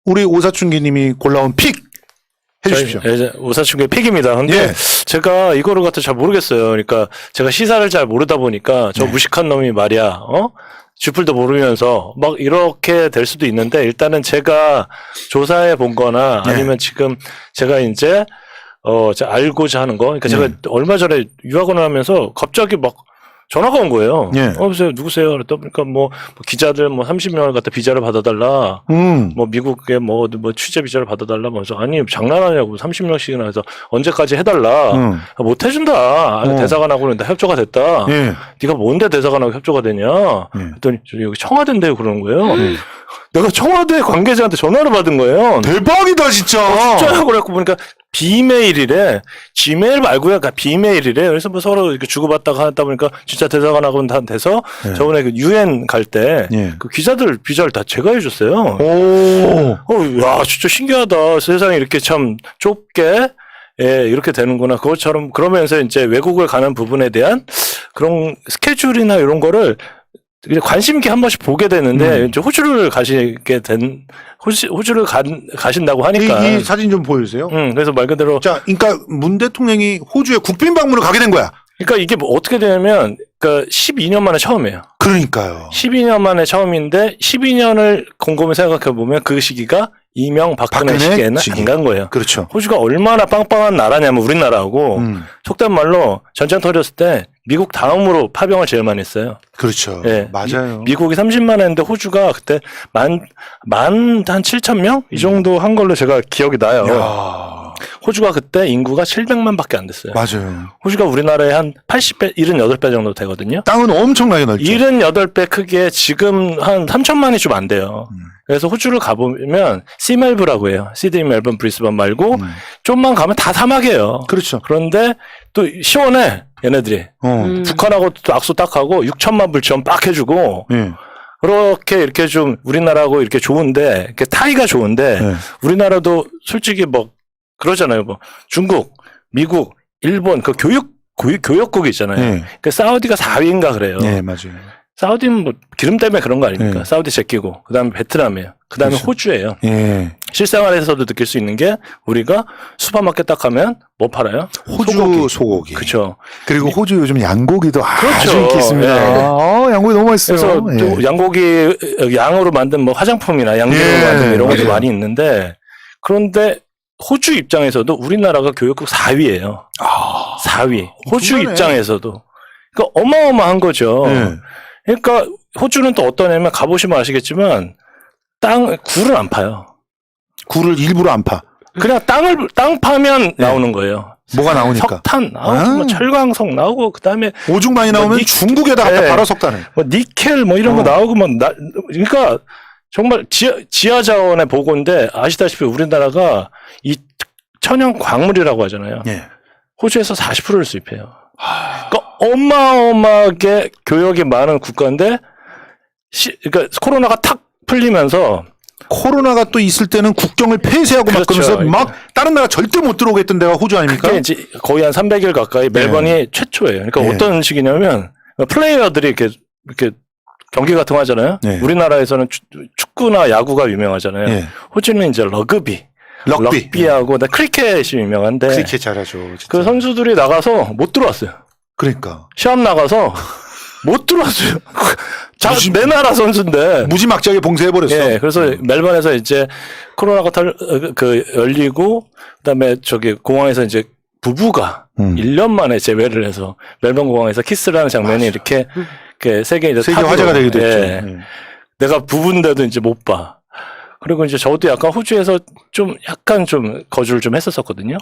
우리 오사춘기님이 골라온 픽 해주십시오. 오사춘기 픽입니다. 근데 예. 제가 이거를 갖다 잘 모르겠어요. 그러니까 제가 시사를 잘 모르다 보니까 저 무식한 놈이 말이야. 쥐뿔도 모르면서 막 이렇게 될 수도 있는데 일단은 제가 조사해 본 거나 아니면 지금 제가 이제 제가 알고자 하는 거. 그러니까 제가 얼마 전에 유학원을 하면서 갑자기 막 전화가 온 거예요. 보세요. 누구세요? 그랬더니 그러니까 뭐 기자들 30명을 갖다 비자를 받아달라. 뭐 미국에 뭐 취재 비자를 받아달라. 그래서 아니 장난하냐고 30명씩이나 해서 언제까지 해달라. 못 해준다. 대사관하고는 다 협조가 됐다. 네가 뭔데 대사관하고 협조가 되냐? 그랬더니 여기 청와대인데요 그러는 거예요. 내가 청와대 관계자한테 전화를 받은 거예요. 대박이다 진짜. 진짜요? 그래갖고 보니까 비메일이래. 지메일 말고요. 그러니까 비메일이래. 그래서 뭐 서로 이렇게 주고받다가 하다 보니까 진짜 대사관하고는 다 돼서 저번에 그 UN 갈 때 그 기자들 비자를 다 제가 해줬어요. 야, 진짜 신기하다. 세상에 이렇게 참 좁게 이렇게 되는구나. 그것처럼 그러면서 이제 외국을 가는 부분에 대한 그런 스케줄이나 이런 거를 관심 있게 한 번씩 보게 되는데 이제 호주를 가시게 된 호주를 가신다고 하니까 이 사진 좀 보여주세요. 그래서 말 그대로 그러니까 문 대통령이 호주에 국빈 방문을 가게 된 거야. 그러니까 이게 뭐 어떻게 되냐면 그러니까 12년 만에 처음이에요. 그러니까요. 12년 만에 처음인데 12년을 곰곰이 생각해 보면 그 시기가 박근혜 시기에는 안 간 거예요. 그렇죠. 호주가 얼마나 빵빵한 나라냐면 우리나라하고 속된 말로 전쟁 터졌을 때 미국 다음으로 파병을 제일 많이 했어요. 그렇죠. 예. 맞아요. 미국이 30만 했는데 호주가 그때 만 한 7천 명? 이 정도 한 걸로 제가 기억이 나요. 야. 호주가 그때 인구가 700만 밖에 안 됐어요. 맞아요. 호주가 우리나라의 한 80배, 78배 정도 되거든요. 땅은 엄청나게 넓죠. 78배 크기에 지금 한 3천만이 좀 안 돼요. 그래서 호주를 가보면 시멜브라고 해요. 시드니, 멜번, 브리스번 말고 좀만 가면 다 사막이에요. 그렇죠. 그런데 또 시원해. 얘네들이. 북한하고 또 악수 딱 하고 6천만 불 지원 빡 해주고 그렇게 이렇게 좀 우리나라하고 이렇게 좋은데 이렇게 타이가 좋은데 우리나라도 솔직히 뭐 그러잖아요. 뭐 중국, 미국, 일본 그 교역국이 있잖아요. 그 사우디가 4위인가 그래요. 네, 맞아요. 사우디는 뭐 기름 때문에 그런 거 아닙니까? 사우디 제끼고 그다음에 베트남이에요. 그다음에 그렇죠. 호주예요. 예. 실생활에서도 느낄 수 있는 게 우리가 슈퍼마켓 딱 가면 뭐 팔아요? 호주 소고기. 그렇죠. 그리고 호주 요즘 양고기도 아주 그렇죠. 인기 있습니다. 예. 양고기 너무 맛있어요. 그래서 또 양고기 양으로 만든 뭐 화장품이나 양기름으로 만든 이런 것도 많이 있는데 그런데 호주 입장에서도 우리나라가 교역국 4위예요. 4위. 호주 엄청나네. 입장에서도. 그러니까 어마어마한 거죠. 그러니까 호주는 또 어떠냐면 가보시면 아시겠지만 굴을 안 파요. 굴을 일부러 안 파. 그냥 땅 파면 나오는 거예요. 뭐가 나오니까. 석탄 나오고 뭐 철광석 나오고 그다음에 오죽 많이 나오면 중국에다 갖다 팔아 석탄을. 뭐 니켈 뭐 이런 거 나오고 그러니까 정말 지하 자원의 보고인데 아시다시피 우리나라가 이 천연 광물이라고 하잖아요. 호주에서 40%를 수입해요. 그러니까 어마어마하게 교역이 많은 국가인데 그러니까 코로나가 탁 풀리면서 코로나가 또 있을 때는 국경을 폐쇄하고 막 그렇죠. 그러면서 막 다른 나라 절대 못 들어오게 했던 데가 호주 아닙니까? 그게 이제 거의 한 300일 가까이 멜번이 최초예요. 그러니까 어떤 식이냐면 플레이어들이 이렇게 경기 같은 거 하잖아요. 우리나라에서는 축구나 야구가 유명하잖아요. 호주는 이제 럭비하고 크리켓이 유명한데 크리켓 잘하죠. 진짜. 그 선수들이 나가서 못 들어왔어요. 그러니까 시합 나가서 못 들어왔어요. 내 나라 선수인데 무지막지하게 봉쇄해버렸어. 예, 그래서 멜번에서 이제 코로나가 열리고 그다음에 공항에서 이제 부부가 1년 만에 재회를 해서 멜번 공항에서 키스를 하는 장면이 이렇게 세계 화제가 되기도 했죠. 내가 부부인데도 이제 못 봐. 그리고 이제 저도 약간 호주에서 약간 거주를 좀 했었거든요.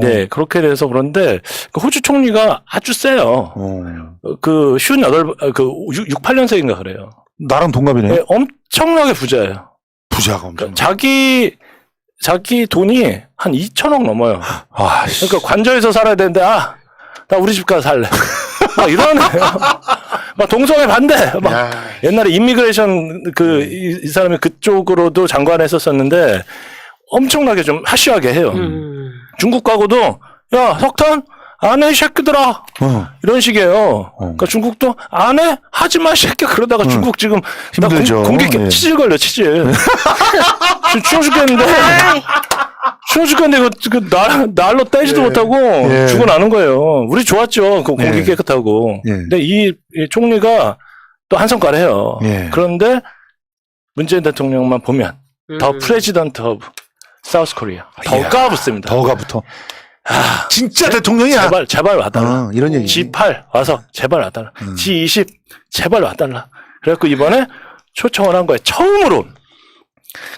네, 그렇게 돼서 그런데 그 호주 총리가 아주 세요. 68년생인가 그래요. 나랑 동갑이네. 네, 엄청나게 부자예요. 부자가 엄청. 그러니까 자기 돈이 한 2천억 넘어요. 그러니까 관저에서 살아야 되는데 나 우리 집 가서 살래. 막 이러네요. 막 동성애 반대. 막 옛날에 인미그레이션 이 사람이 그쪽으로도 장관했었었는데 엄청나게 좀 하쉬하게 해요. 중국 가고도 야 석탄 안 해, 이 새끼들아. 이런 식이에요. 그러니까 중국도 안 해? 하지 마, 이 새끼. 그러다가 중국 지금 나 힘들죠. 공기 예. 치질 걸려, 치질. 지금 추워 죽겠는데. 추워 죽겠는데 이거 날로 떼지도 예. 못하고 예. 죽어나는 거예요. 우리 좋았죠. 그 공기 예. 깨끗하고. 예. 근데 이 총리가 또 한 성과를 해요. 예. 그런데 문재인 대통령만 보면 더 음. 프레지던트 오브 사우스 코리아. 더 이야. 까붙습니다. 더가부터. 진짜 대통령이야. 제발 와달라. 이런 얘기. G8 와서 제발 와달라. G20 제발 와달라. 그래갖고 이번에 초청을 한 거예요. 처음으로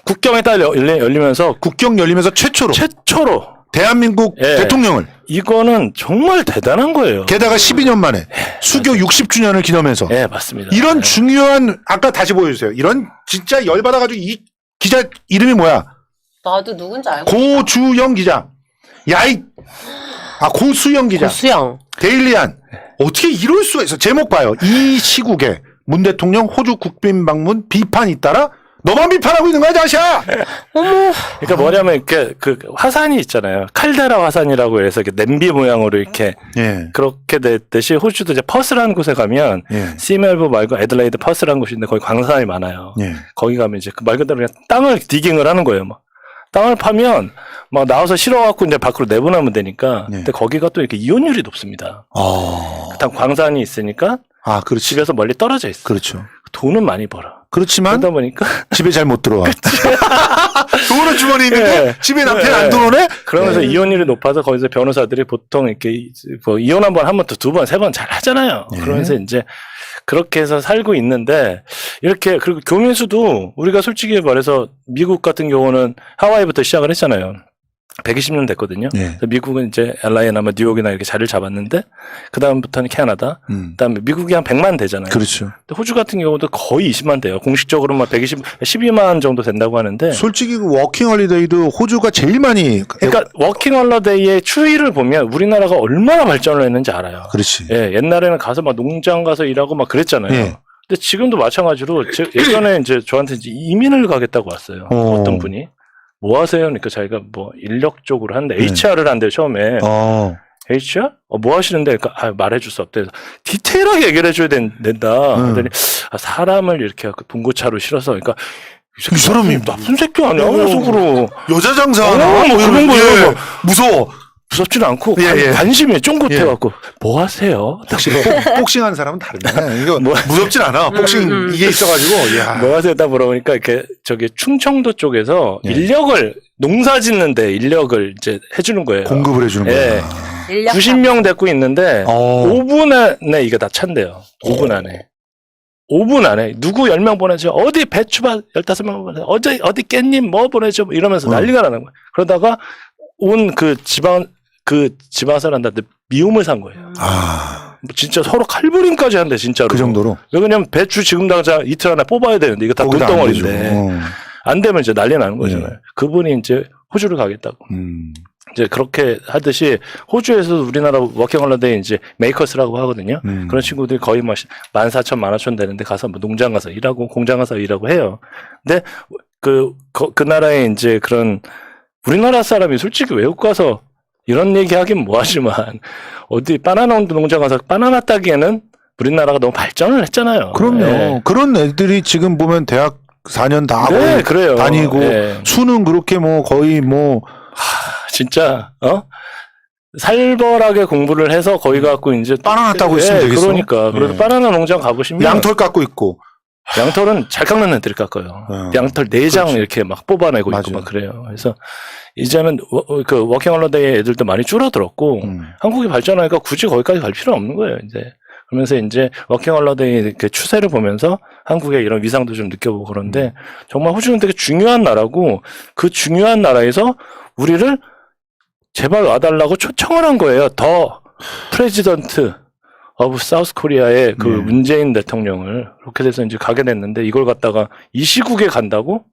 국경에 딱 열리면서 국경 열리면서 최초로 대한민국 예. 대통령을 이거는 정말 대단한 거예요. 게다가 12년 만에 수교 60주년을 기념해서 네, 맞습니다. 이런 네. 중요한 아까 다시 보여주세요. 이런 진짜 열받아가지고 이 기자 이름이 뭐야? 나도 누군지 알고. 고주영 기자. 야이 고수영 기자. 고수영. 데일리안. 어떻게 이럴 수가 있어? 제목 봐요. 이 시국에 문 대통령 호주 국빈 방문 비판 잇따라 너만 비판하고 있는 거야, 자샤. 그러니까 뭐냐면 이렇게 그 화산이 있잖아요. 칼데라 화산이라고 해서 이렇게 냄비 모양으로 이렇게 예. 그렇게 됐듯이 호주도 이제 퍼스라는 곳에 가면 예. 시멜브 말고 애들레이드 퍼스라는 곳인데 거기 광산이 많아요. 예. 거기 가면 이제 그 말 그대로 그냥 땅을 디깅을 하는 거예요. 막 땅을 파면 막 나와서 실어갖고 이제 밖으로 내보내면 되니까. 예. 근데 거기가 또 이렇게 이온율이 높습니다. 다 광산이 있으니까 그렇지. 집에서 멀리 떨어져 있어. 그렇죠. 돈은 많이 벌어. 그렇지만 그러다 보니까 집에 잘 못 들어와. 돈은 주머니에 있는데 예. 집에 남편 예. 안 들어오네? 그러면서 이혼율이 높아서 거기서 변호사들이 보통 이렇게 뭐 이혼 한 번 하면 또 두 번, 세 번 잘 하잖아요. 예. 그러면서 이제 그렇게 해서 살고 있는데 이렇게 그리고 교민수도 우리가 솔직히 말해서 미국 같은 경우는 하와이부터 시작을 했잖아요. 120년 됐거든요. 예. 그래서 미국은 이제 LA나 뭐 뉴욕이나 이렇게 자리를 잡았는데 그 다음부터는 캐나다, 그다음에 미국이 한 100만 되잖아요. 그렇죠. 근데 호주 같은 경우도 거의 20만 돼요. 공식적으로 막 12만 정도 된다고 하는데. 솔직히 그 워킹 홀리데이도 호주가 제일 많이. 그러니까 워킹 홀리데이의 추이를 보면 우리나라가 얼마나 발전을 했는지 알아요. 그렇지. 예, 옛날에는 가서 막 농장 가서 일하고 막 그랬잖아요. 예. 근데 지금도 마찬가지로 예전에 이제 저한테 이제 이민을 가겠다고 왔어요. 어떤 분이. 뭐 하세요? 그러니까 자기가 뭐 인력 쪽으로 하는데 HR을 한대요, 처음에. HR? 뭐 하시는데? 그러니까 말해줄 수 없대. 디테일하게 얘기를 해줘야 된다. 그랬더니 사람을 이렇게 봉고차로 실어서 그러니까 이 사람이 나쁜 새끼 아니야? 속으로. 여자 장사하나? 뭐 이런 거예요. 예. 무서워. 무섭지는 않고 예. 관심이 쫑긋해갖고 뭐 하세요? 혹시 복싱하는 사람은 다르네. 이거 무섭진 않아. 복싱 이게 있어가지고. 야. 뭐 하세요? 딱 물어보니까 이렇게 저기 충청도 쪽에서 예. 인력을 농사 짓는데 인력을 이제 해주는 거예요. 공급을 해주는 예. 거야. 90명 데리고 있는데 5분 안에 이게 다 찬대요. 5분 안에. 5분 안에 누구 10명 보내줘. 어디 배추밭 15명 보내줘. 어디 깻잎 뭐 보내줘. 이러면서 난리가 나는 거예요. 그러다가 온 그 지방 사람들한테 미움을 산 거예요. 진짜 서로 칼부림까지 한대, 진짜로. 그 정도로. 왜냐면 배추 지금 당장 이틀 안에 뽑아야 되는데 이거 다 거기도 안 돈덩어리인데. 안 되면 이제 난리 나는 거잖아요. 네. 그분이 이제 호주를 가겠다고. 이제 그렇게 하듯이 호주에서 우리나라 워킹 홀리데이 이제 메이커스라고 하거든요. 그런 친구들이 거의 뭐 14,000, 15,000 되는데 가서 뭐 농장 가서 일하고 공장 가서 일하고 해요. 근데 그 나라에 이제 그런 우리나라 사람이 솔직히 외국 가서 이런 얘기 하긴 뭐하지만 어디 바나나 농장 가서 바나나 따기에는 우리나라가 너무 발전을 했잖아요. 그럼요. 네. 그런 애들이 지금 보면 대학 4년 다 하고 네, 그래요. 다니고 네. 수능 그렇게 뭐 거의 뭐 진짜 살벌하게 공부를 해서 거기 갖고 이제 바나나 따고 있으면 되겠어. 그러니까 그래서 네. 바나나 농장 가보시면 양털 깎고 있고. 양털은 잘 깎는 애들이 깎아요. 양털 4장 그렇죠. 이렇게 막 뽑아내고 맞아요. 있고 막 그래요. 그래서 이제는 그 워킹 홀리데이 애들도 많이 줄어들었고 한국이 발전하니까 굳이 거기까지 갈 필요 없는 거예요. 이제 그러면서 이제 워킹 홀리데이 그 추세를 보면서 한국의 이런 위상도 좀 느껴보고 그런데 정말 호주는 되게 중요한 나라고 그 중요한 나라에서 우리를 제발 와달라고 초청을 한 거예요. 더 프레지던트 오브 사우스 코리아의 그 문재인 대통령을 그렇게 돼서 이제 가게 됐는데 이걸 갖다가 이 시국에 간다고?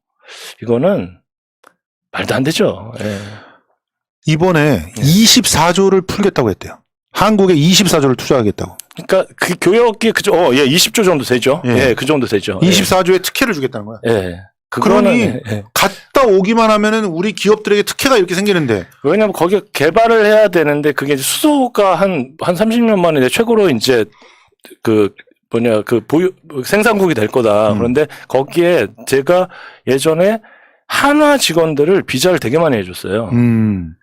이거는 말도 안 되죠. 예. 이번에 24조를 풀겠다고 했대요. 한국에 24조를 투자하겠다고. 그러니까 그 교역이 그죠? 20조 정도 되죠. 예. 예, 그 정도 되죠. 24조에 특혜를 주겠다는 거야. 예. 그러니 갔다 오기만 하면은 우리 기업들에게 특혜가 이렇게 생기는데. 왜냐면 거기에 개발을 해야 되는데 그게 이제 수소가 한 30년 만에 최고로 이제 그 생산국이 될 거다. 그런데 거기에 제가 예전에 한화 직원들을 비자를 되게 많이 해줬어요.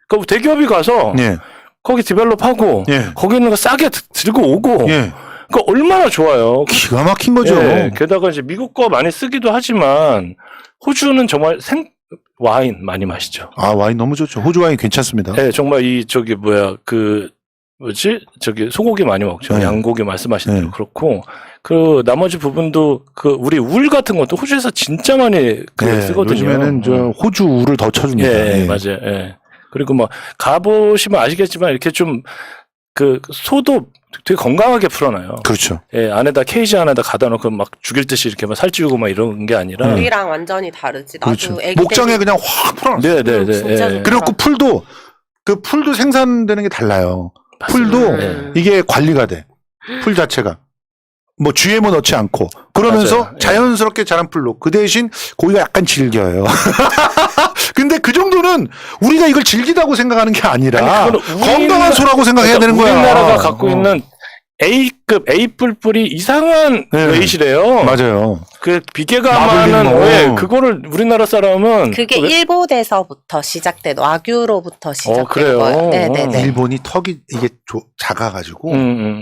그 대기업이 가서 예. 거기 디벨롭하고 예. 거기 있는 거 싸게 들고 오고 예. 그 얼마나 좋아요. 기가 막힌 거죠. 예, 게다가 이제 미국 거 많이 쓰기도 하지만 호주는 정말 와인 많이 마시죠. 아, 와인 너무 좋죠. 호주 와인 괜찮습니다. 네, 정말 소고기 많이 먹죠. 네. 양고기 말씀하신 네. 대로 그렇고 그 나머지 부분도 그 우리 울 같은 것도 호주에서 진짜 많이 쓰거든요. 요즘에는 저 호주 우를 더 쳐줍니다. 예, 예. 맞아요. 예. 그리고 뭐 가보시면 아시겠지만 이렇게 좀 그 소도 되게 건강하게 풀어놔요. 그렇죠. 예, 안에다 케이지 안에다 가다 놓고 막 죽일 듯이 이렇게 막 살찌우고 막 이런 게 아니라. 우리랑 완전히 다르지. 나도 그렇죠. 애기 목장에 때도 그냥 확 풀어놨어. 네네네. 진짜 예. 그리고 풀도 그 풀도 생산되는 게 달라요. 맞습니다. 풀도 네. 이게 관리가 돼. 풀 자체가. 뭐 GMO 넣지 않고 그러면서 맞아요. 예. 자연스럽게 자란 풀로 그 대신 고기가 약간 질겨요. 근데 그 정도는 우리가 이걸 질기다고 생각하는 게 아니라 아니, 그건 건강한 소라고 생각해야 되는 거야. 우리나라가 갖고 있는 A급 A 뿔뿔이 이상한 네. 웨이시래요. 맞아요. 그 비계가 마블링 많은 뭐. 왜 그거를 우리나라 사람은 그게 왜- 일본에서부터 시작된 와규로부터 시작된 그래요? 거예요. 네네네. 일본이 턱이 이게 작아가지고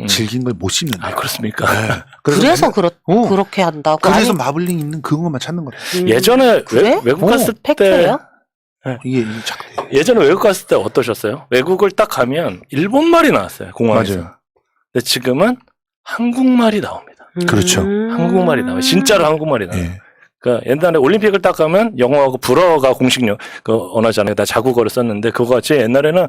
질긴 걸 못 씹는다. 아 그렇습니까? 그래서 어. 그렇게 한다고. 그래서 아니, 마블링 있는 그것만 찾는 거야. 예전에 그래? 외국 갔을 때 팩트예요? 이게 작대. 예전에 외국 갔을 때 어떠셨어요? 외국을 딱 가면 일본말이 나왔어요 공항에서. 맞아요. 근데 지금은 한국말이 나옵니다. 그렇죠. 한국말이 나와요. 진짜로 한국말이 나와요. 예. 그러니까 옛날에 올림픽을 딱 가면 영어하고 불어가 공식 언어잖아요. 다 자국어를 썼는데 그거 같이 옛날에는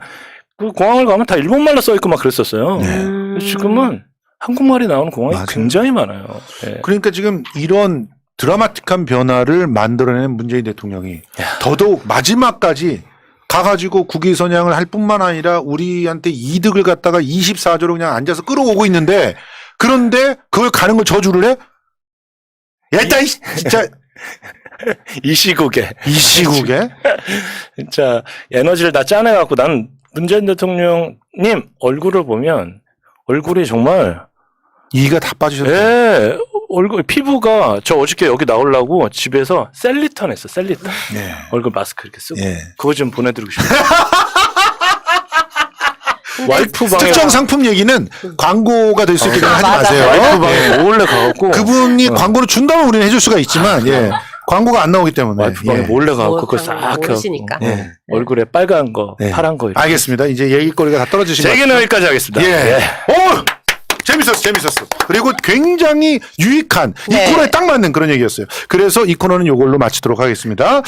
그 공항을 가면 다 일본말로 써 있고 막 그랬었어요. 네. 지금은 한국말이 나오는 공항이 맞아요. 굉장히 많아요. 예. 그러니까 지금 이런 드라마틱한 변화를 만들어낸 문재인 대통령이 더더욱 마지막까지 가가지고 국위선양을 할 뿐만 아니라 우리한테 이득을 갖다가 24조로 그냥 앉아서 끌어오고 있는데 그런데 그걸 가는 걸 저주를 해? 야, 일단 진짜 이 시국에 이 시국에 진짜 에너지를 다 짜내갖고 난 문재인 대통령님 얼굴을 보면 얼굴이 정말 이가 다 빠지셨어요. 예, 얼굴 피부가 저 어저께 여기 나오려고 집에서 셀리턴 했어 셀리턴 예. 얼굴 마스크 이렇게 쓰고 예. 그거 좀 보내드리고 싶어요. 와이프 방에 특정 상품 얘기는 광고가 될 수 있기 때문에 하지 맞아. 마세요. 와이프 방에 예. 몰래 가갖고 그분이 광고를 준다면 우리는 해줄 수가 있지만 예. 광고가 안 나오기 때문에 와이프 방에 예. 몰래 가갖고 뭐, 그거 싹 해갖고 모르시니까. 예. 얼굴에 빨간 거 네. 파란 거 이렇게. 알겠습니다. 이제 얘기거리가 다 떨어지신 것 제게는 여기까지 하겠습니다. 예. 오! 재밌었어. 그리고 굉장히 유익한 네. 이 코너에 딱 맞는 그런 얘기였어요. 그래서 이 코너는 이걸로 마치도록 하겠습니다.